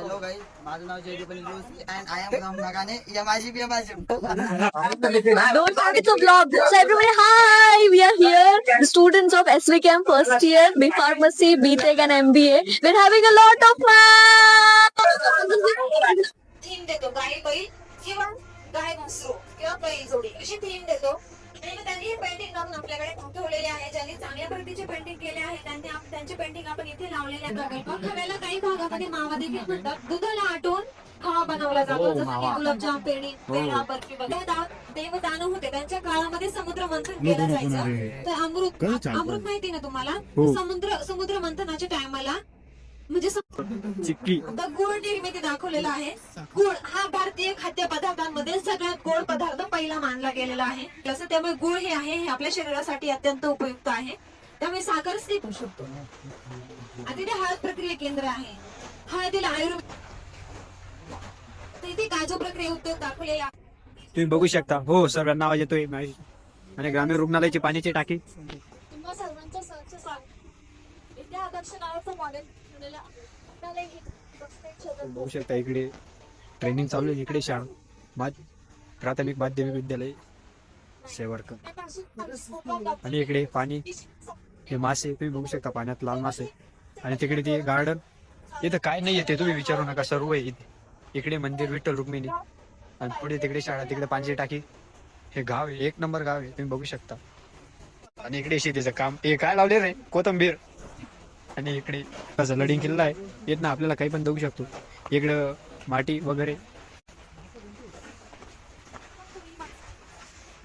Hello guys, माझं नाव Jaydeep Joshi and I am from Nagane. माझी Don't forget to vlog. So everybody, hi! We are here, the students of SVKM first year, B Pharmacy, BTech and MBA. We're having a lot of fun! Theme देतो गाय बैल किंवा गाय वासरू किंवा बैल जोडी अशी theme देतो आणि मग त्यांनी हे पेंटिंग करून आपल्याकडे ठेवलेले आहे. ज्यांनी चांगल्या प्रतीचे पेंटिंग केले आहे त्यांचे पेंटिंग आपण इथे लावलेले आहे. खव्याला काही भागामध्ये मावा देखील म्हणतात. दुधाला आटून खवा बनवला जातो, जसं की गुलाबजाम, पेढा, बर्फी वगैरे. देवदानव होते त्यांच्या काळामध्ये समुद्र मंथन केलं जायचं. तर अमृत माहिती ना तुम्हाला, समुद्र मंथनाच्या टायमाला म्हणजे गुळ निर्मिती दाखवलेला आहे. गुळ हा भारतीय खाद्य पदार्थांमध्ये सगळ्यात गोड पदार्थ पहिला मानला गेलेला आहे. जसं त्यामुळे गुळ हे आहे हे आपल्या शरीरासाठी अत्यंत उपयुक्त आहे. त्यामुळे साखर स्थित होऊ शकतो. आता इथे हळद प्रक्रिया केंद्र आहे. हळदीला आयुर्वेद, इथे काजू प्रक्रिया उद्योग दाखवले. तुम्ही बघू शकता. हो सर, नाव येतोय आणि ग्रामीण रुग्णालयाची पाण्याची टाकी. तुम्हा सर्वांचं सहर्ष स्वागत. इथे आदर्श नावाचं मॉडेल बघू शकता. इकडे ट्रेनिंग चालू आहे. इकडे शाळा प्राथमिक माध्यमिक विद्यालय शेवरकर. आणि इकडे पाणी, हे मासे तुम्ही बघू शकता, पाण्यात लाल मासे. आणि तिकडे ते गार्डन. इथं काय नाही येते तुम्ही विचारू नका, सर्व आहे इथे. इकडे मंदिर विठ्ठल रुक्मिणी आणि पुढे तिकडे शाळा, तिकडे पाण्याची टाकी. हे गाव आहे, 1 नंबर गाव आहे, तुम्ही बघू शकता. आणि इकडे शेतीचं काम. हे काय लावले रे, कोथंबीर. आणि इकडे कसं लडिंग किल्ला आहे, येत ना आपल्याला काही पण बघू शकतो. इकडं माटी वगैरे.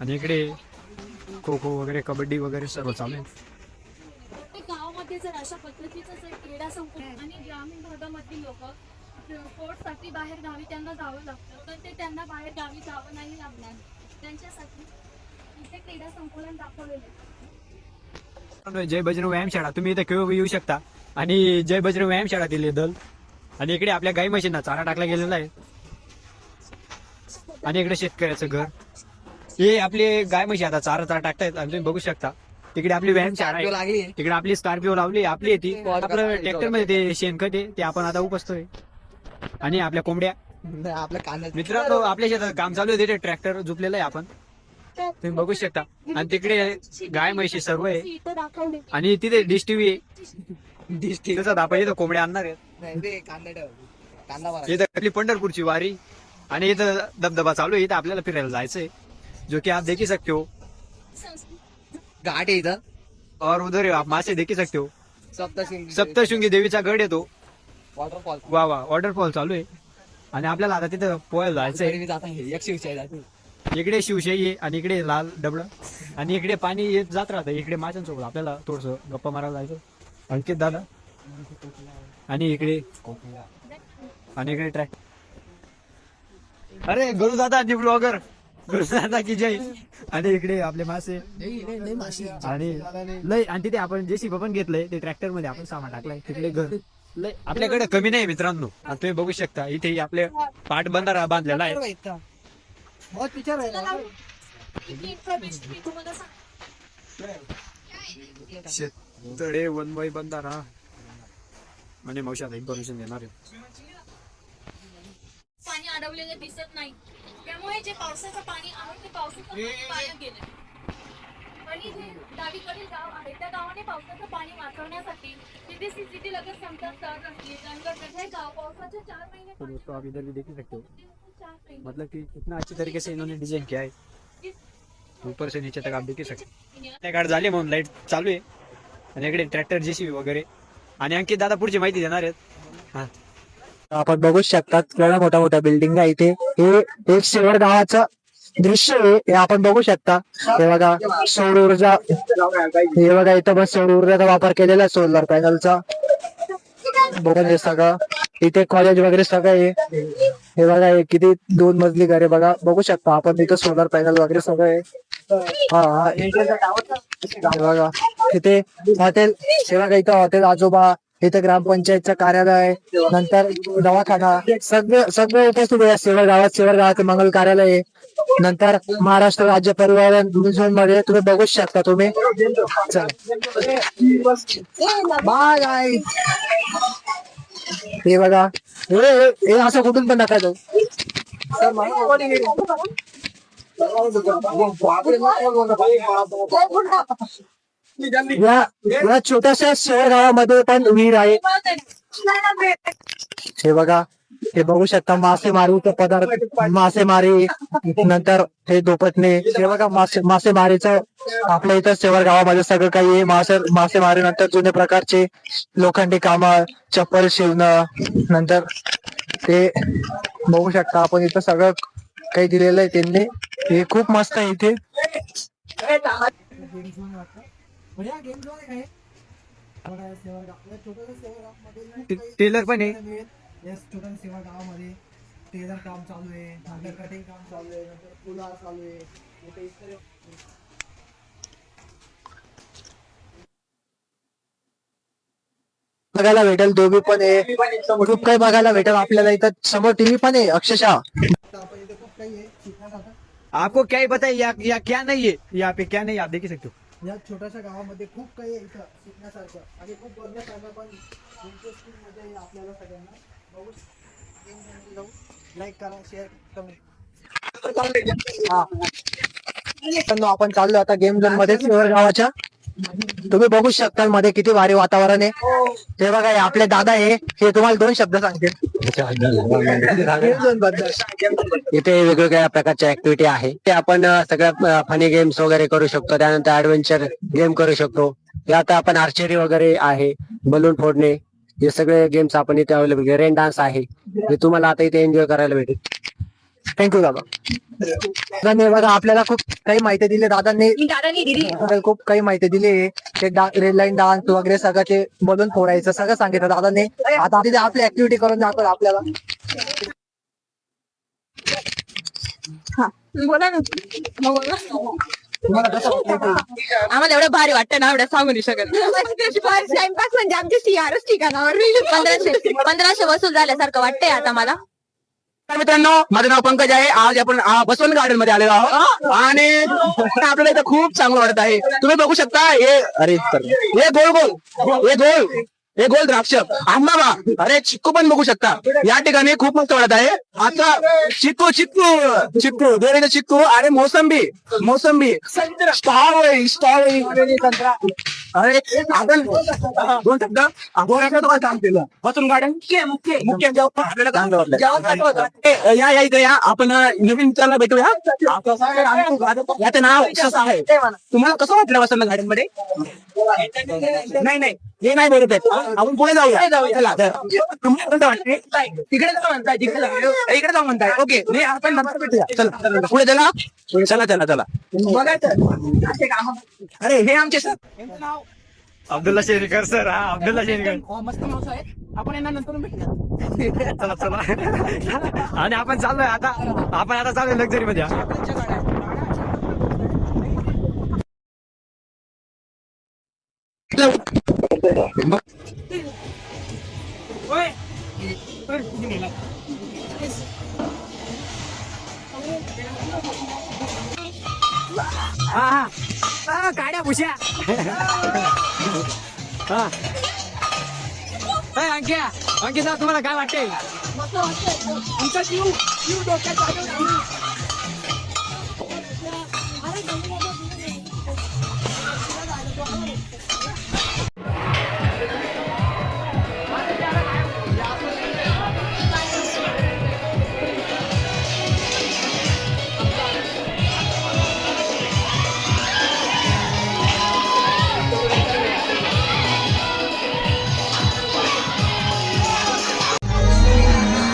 आणि इकडे खो खो वगैरे, कबड्डी वगैरे सर्व चालू आहे. प्रत्येक गावामध्ये जर अशा पद्धतीचं जर क्रीडा संकुल आणि ग्रामीण भागामधील लोक स्पोर्ट्ससाठी बाहेर गावी त्यांना जावं लागतं, तर ते त्यांना बाहेर गावी जावं नाही लागणार. त्यांच्यासाठी इथे क्रीडा संकुलन दाखवलेलं आहे. जय बजरंग व्यायामशाळा, तुम्ही इथे केव्हा येऊ शकता. आणि जय बजरंग व्यायामशाळा दिली दल. आणि इकडे आपल्या गाई म्हशींना चारा टाकला गेलेला आहे. आणि इकडे शेतकऱ्याचं घर. हे आपले गाय म्हशी आता चारा टाकतायत. आणि तुम्ही बघू शकता तिकडे आपली व्यायामशाळा आहे. तिकडे आपली स्कॉर्पिओ लावली, आपली ती आपलं ट्रॅक्टर मध्ये ते शेणखत आहे ते आपण आता उपसतोय. आणि आपल्या कोंबड्या. आपल्या कांदा मित्रांनो, आपल्या शेतात काम चालू आहे, तिथे ट्रॅक्टर झुपलेलं आहे आपण, तुम्ही बघू शकता. आणि तिकडे गाय म्हशी सर्व आहे. आणि तिथे डिश टीव्ही आहे. डिश टीव्हीचा दापा. इथं कोंबड्या आणणार आहेत. इथं आपली पंढरपूरची वारी. आणि इथं धबधबा चालू आहे. इथं आपल्याला फिरायला जायचंय, जो की आप देखी सकते हो. घाट आहे इथं. और उधर आप मासे देखी सकते हो. सप्तशृंगी देवीचा गड येतो. वॉटरफॉल. वा वॉटरफॉल चालू आहे. आणि आपल्याला आता तिथं पोहायला जायचंय. इकडे शिवशाही आहे आणि इकडे लाल डबळ. आणि इकडे पाणी येत जात राहतं. इकडे माझ्यांसोबत आपल्याला थोडस गप्पा मारायला जायचं. अंकित दादा. आणि इकडे ट्रॅक. अरे गुरुदादा ब्लॉगर, गुरुदादा की जय. आणि इकडे आपले मासे. आणि लय. आणि तिथे आपण जेसीबी पण घेतलंय, ते ट्रॅक्टर मध्ये आपण सामान टाकलाय. तिकडे घर लय आपल्याकडे कमी नाही मित्रांनो. आणि तुम्ही बघू शकता इथे आपले पाट बंधारा बांधलेला आहे. शेततळे वनवाई बंधारा. आणि मावशी इन्फॉर्मेशन देणार आहे. पाणी अडवलेलं दिसत नाही, त्यामुळे जे पावसाचं पाणी आहे ते पावसाचं पाणी गेलं. आणि जे डावीकडील गाव आहे त्या गावाने पावसाचं पाणी वाचवण्यासाठी तिथे सीसीटी लगेच संपर्क करत असली. हे गाव पावसाच्या 4 महिने तो आप इधर भी देख सकते हो. मतलब कि कितना अच्छी तरीके से इन्होंने डिजाइन किया है, ऊपर से नीचे तक आप देख सकते. गाड झाले म्हणून लाईट चालू आहे. आणि इकडे ट्रॅक्टर जेसीबी वगैरे. आणि अंकित दादा पुढची माहिती देणार आहेत. आपण बघू शकतात केवढ्या मोठ्या बिल्डिंग आहे इथे. हे एक शेवड गावाचं दृश्य आहे, हे आपण बघू शकता. हे बघा सौर ऊर्जा. हे बघा इथं बस सौर ऊर्जाचा वापर केलेला सोलर पॅनलचा. बघा हे सगळं इथे कॉलेज वगैरे सगळं आहे. हे बघा हे किती 2 मजली घर आहे बघा, बघू शकता आपण. इथं सोलर पॅनल वगैरे सगळं आहे. हे बघा इथे हॉटेल. हे बघा इथं हॉटेल आजोबा. इथं ग्रामपंचायतचं कार्यालय, नंतर दवाखाना, सगळे उपस्थित आहे. शेवळ गावात मंगल कार्यालय आहे. नंतर महाराष्ट्र राज्य परिवहन झोन मध्ये तुम्ही बघू शकता. तुम्ही बाय. हे बघा हे असं कुठून पण नका जाऊ. या छोट्याशा शहर गावामध्ये पण विहीर आहे. हे बघा, हे बघू शकता मासेमारीचे पदार्थ, मासेमारी, नंतर हे धोपटणे. हे बघा मासेमारीचं आपल्या इथं शेवर गावामध्ये सगळं काही आहे. मासेमारी नंतर जुन्या प्रकारचे लोखंडी काम, चप्पल शिवणं, नंतर ते बघू शकता आपण इथं सगळं काही दिलेलं आहे त्यांनी. हे खूप मस्त आहे इथे. टेलर पण आहे. छोट्या सेवा गावामध्ये टेलर काम चालू आहे, नंतर कटिंग काम चालू आहे, नंतर फुला चालू आहे. बघायला भेटेल, दोघी पण आहे, खूप काही बघायला भेटेल आपल्याला इथं. समोर टीव्ही पण आहे अक्षरशः. आपण इथे खूप काही आहे शिकण्यासारखं. आपको क्या ही बताइए या क्या नहीं है, यहाँ पे क्या नहीं आप देख ही सकते हो. या छोट्याशा गावामध्ये खूप काही आहे इथं शिकण्यासारखं आणि खूप बघण्यासारखं पण. इंटरेस्टिंग मजा आहे आपल्याला सगळ्यांना. बघू जाऊ, लाईक करा, शेअर कमेंट. आपण चाललो आता गेम झोन मध्ये शेवर गावाच्या. तुम्ही बघू शकता मध्ये किती भारी वातावरण आहे. हे बघा, हे आपले दादा आहे, हे तुम्हाला 2 शब्द सांगतील गेम झोन बद्दल. इथे वेगवेगळ्या प्रकारच्या ऍक्टिव्हिटी आहे. ते आपण सगळ्या फनी गेम्स वगैरे करू शकतो. त्यानंतर ऍडव्हेंचर गेम करू शकतो. हे आता आपण आर्चरी वगैरे आहे, बलून फोडणे, हे सगळे गेम्स आपण इथे अवेलेबल. रेन डान्स आहे, हे तुम्हाला आता इथे एन्जॉय करायला भेटेल. थँक्यू दादा. दादांनी बघा आपल्याला खूप काही माहिती दिली. दादांनी आपल्याला खूप काही माहिती दिली. ते रेड लाईन डान्स वगैरे सगळं, ते बलून फोडायचं सगळं सांगितलं दादांनी. आता तिथे आपली ऍक्टिव्हिटी करून दाखवलं आपल्याला. बोला ना. तुम्हाला कसं वाटलं? आम्हाला एवढं भारी वाटतं ना, एवढं सांगू नाही शकत. टाइमपास म्हणजे आमच्या सीआरच ठिकाणावर 1500 वसूल झाल्यासारखं वाटतंय आता मला. मित्रांनो, माझं नाव पंकज आहे. आज आपण बसवंत गार्डन मध्ये आलेलो आहोत आणि आपल्याला इथं खूप चांगलं वाटत आहे. तुम्ही बघू शकता हे हे गोल द्राक्ष, आंबा, अरे चिक्कू पण बघू शकता. या ठिकाणी खूप मस्त वाटत आहे. आता चिक्कू दोरीचं चिक्कू आणि मोसंबी स्ट्रॉबेरी संत्रा. अरे आपण 2 शब्द आपण काम केलं. बसून गार्डन मुख्य या इथे या. आपण नवीन मित्रांना भेटूया. याचं नाव कसं आहे? तुम्हाला कसं वाटलं बसून गार्डन मध्ये? नाही हे नाही बोलत आहेत. आपण पुढे जाऊया. तुम्हाला कोणतं वाटते? तिकडे जाऊ म्हणताय, इकडे जाऊ म्हणताय. ओके, नाही आपण नंतर भेटूया. चला पुढे चला. अरे हे आमचे सर. अब्दुल्ला शेरकर सर. हा, अब्दुल्ला शेरकर. मस्त माणूस आहेत. आपण यांना नंतर भेटूया. चला. आणि आपण चाललोय आता चाललोय लक्झरी मध्ये. काड्या भुश्या. अंकिता तुम्हाला काय वाटते? आमचा जीव डोक्यात.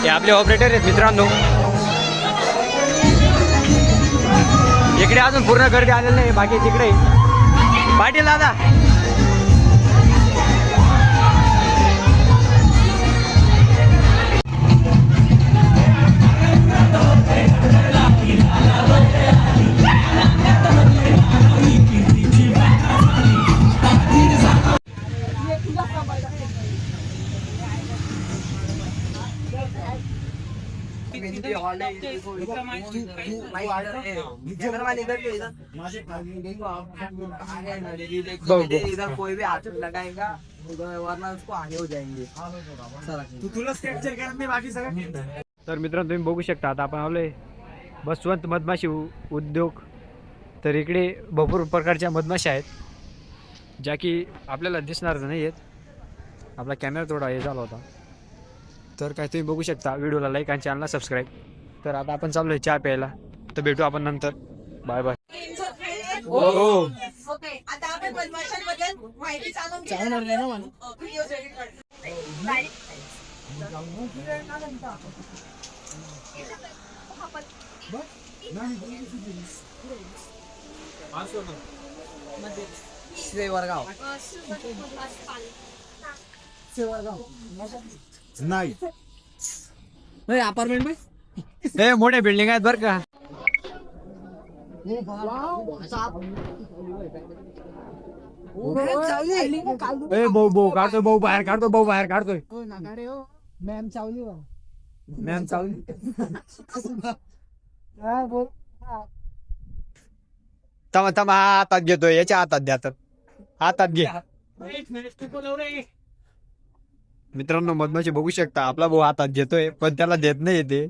हे आपले ऑपरेटर आहेत मित्रांनो. इकडे अजून पूर्ण गर्दी आलेली नाही, बाकी तिकडे. पाटील दादा, कोई भी हाथ लगाएगा वरना उसको आगे हो जाएंगे. तर मित्रांनो तुम्ही बघू शकता आता आपण आलोय बसवंत मधमाशी उद्योग. तर इकडे भरपूर प्रकारच्या मधमाशा आहेत ज्या की आपल्याला दिसणार नाही आहेत. आपला कॅमेरा थोडा हे झाला होता. तर काय तुम्ही बघू शकता. व्हिडिओला लाईक आणि चॅनलला सबस्क्राईब. तर आता आपण चाललोय चहा प्यायला. तर भेटू आपण नंतर. Bye bye. ओके आता आपण मधमाशांबद्दल माहिती जाणून घेणार. व्हिडिओ शेवरगाव नाही अपार्टमेंट में हे मोठे बिल्डिंग आहेत बरं का. ए भाऊ काढतोय. भाऊ बाहेर काढतोय. भाऊ बाहेर काढतोय. मॅम चावली बा. मॅम चालू. तमा तमा हातात घेतोय. याच्या हातात द्या. तर हातात घे. मित्रांनो मधमाशी बघू शकता. आपला भाऊ हातात घेतोय पण त्याला देत नाही ते.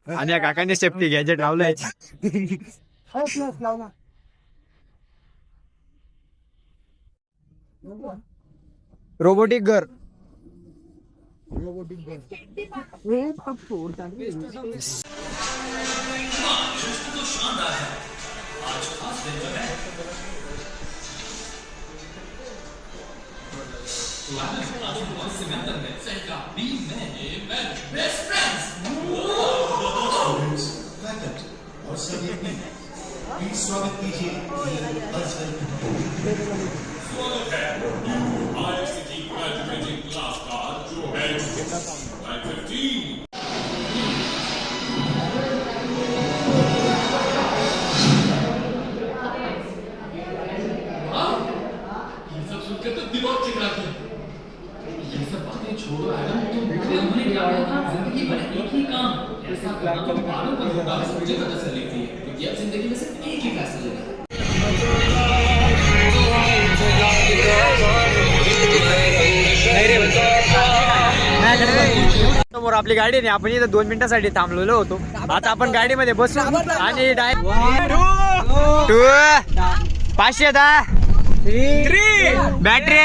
आणि या काकाने सेफ्टी गॅजेट लावलंय. रोबोटिक घर. समोर आपली गाडी नाही. आपण इथं 2 मिनिटासाठी थांबलेलो होतो. आता आपण गाडीमध्ये बसू आणि डायरेक्ट 510 बॅटरी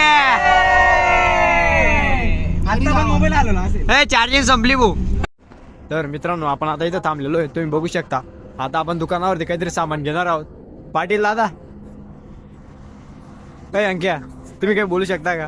मोबाईल आलो ना चार्जिंग संपली भाऊ. तर मित्रांनो आपण आता इथं थांबलेलो आहे. तुम्ही बघू शकता. आता आपण दुकानावरती काहीतरी सामान घेणार आहोत. पाटील दादा काय अंक्या तुम्ही काही बोलू शकता का.